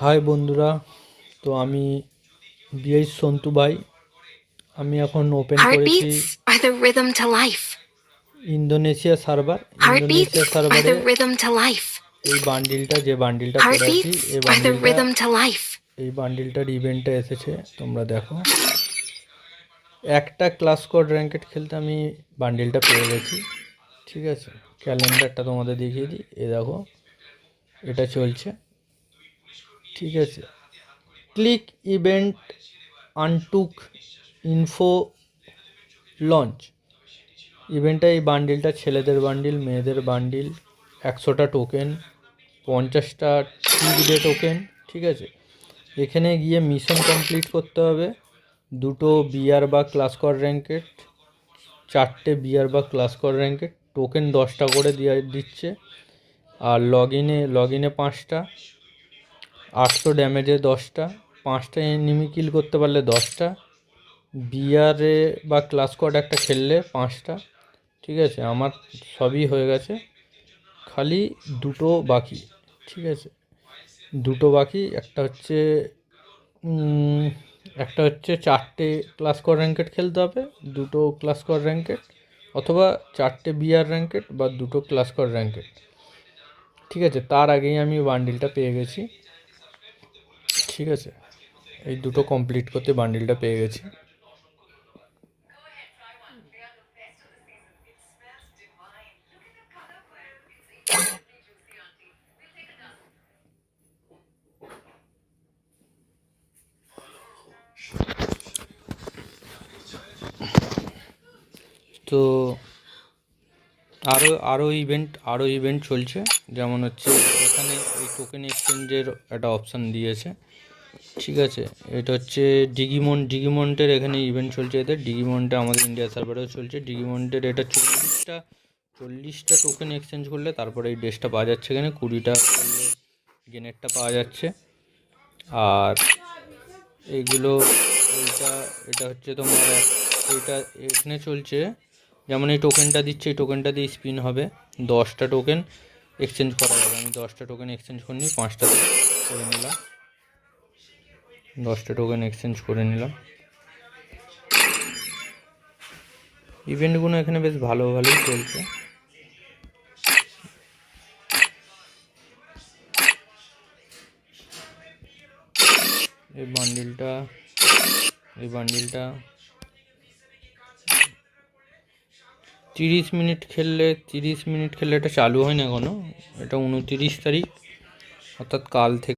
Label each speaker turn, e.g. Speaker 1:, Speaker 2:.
Speaker 1: High বন্ধুরা, তো আমি বিএস সন্তু ভাই। আমি এখন ওপেন করেছি
Speaker 2: Heartbeats are the rhythm to life.
Speaker 1: Indonesia server.
Speaker 2: Heartbeats
Speaker 1: Indonesia
Speaker 2: are
Speaker 1: সার্ভারে
Speaker 2: the rhythm to life.
Speaker 1: এই বান্ডিলটা যে বান্ডিলটা পড়ে আছি,
Speaker 2: Heartbeats are the rhythm to life.
Speaker 1: এই বান্ডিলটার ইভেন্টটা এসেছে, তোমরা দেখো। একটা ক্লাস কোড র্যাঙ্কেট খেলতে আমি বান্ডিলটা পেয়ে গেছি। ঠিক আছে, ক্যালেন্ডারটা তোমাদের দেখিয়ে দিই। এ দেখো, এটা চলছে। ঠিক আছে, ক্লিক ইভেন্ট আনটুক ইনফো লঞ্চ। ইভেন্টটা এই বান্ডিলটা ছেলেদের বান্ডিল, মেয়েদের বান্ডিল, 100টা টোকেন, 50টা টিকডে টোকেন। ঠিক আছে, এখানে গিয়ে মিশন কমপ্লিট করতে হবে। 2টো বিআর বা ক্লাস কর র্যাঙ্কেট, 4টে বিআর বা ক্লাস কর র্যাঙ্কেট, টোকেন 10টা করে দিচ্ছে। আর লগ ইনে 5টা, 800 ড্যামেজে 10টা, 5টা এনিমি কিল করতে পারলে 10টা, বিআরে বা ক্লাস কোড একটা খেললে 5টা। ঠিক আছে, আমার সবই হয়ে গেছে, খালি 2টো বাকি। ঠিক আছে, 2টো বাকি। একটা হচ্ছে 4টে ক্লাস কোড র্যাঙ্কেট খেলতে হবে, 2টো ক্লাস কোড র্যাঙ্কেট, অথবা 4টে বিআর র্যাঙ্কেট বা 2টো ক্লাস কোড র্যাঙ্কেট। ঠিক আছে, তার আগেই আমি বান্ডিলটা পেয়ে গেছি। ঠিক আছে, এই 2টো কমপ্লিট করতে বান্ডিলটা পেয়ে গেছি। তো আরও ইভেন্ট চলছে, যেমন হচ্ছে এখানে এই টোকেন এক্সচেঞ্জের একটা অপশান দিয়েছে। ঠিক আছে, এটা হচ্ছে ডিগিমন্টের এখানে ইভেন্ট চলছে। এদের ডিগিমন্টে আমাদের ইন্ডিয়া সার্ভারেও চলছে। ডিগিমন্টের এটা 40টা টোকেন এক্সচেঞ্জ করলে তারপরে এই ড্রেসটা পাওয়া যাচ্ছে। এখানে 20টা করলে গেনেরটা পাওয়া যাচ্ছে। আর এইগুলো, এটা হচ্ছে তোমার এইটা এখানে চলছে। যেমন এই টোকেনটা দিচ্ছে, এই টোকেনটা দিয়ে স্পিন হবে, 10টা টোকেন এক্সচেঞ্জ করা যাবে। আমি 10টা টোকেন এক্সচেঞ্জ করিনি, 5টা করে নিলাম। 10টা টোকেন এক্সচেঞ্জ করে নিলাম। ইভেন্টগুলো এখানে বেশ ভালোই চলছে। এই বান্ডিলটা 30 মিনিট খেললে এটা চালু হয় না এখনও। এটা 29 তারিখ, অর্থাৎ কাল থেকে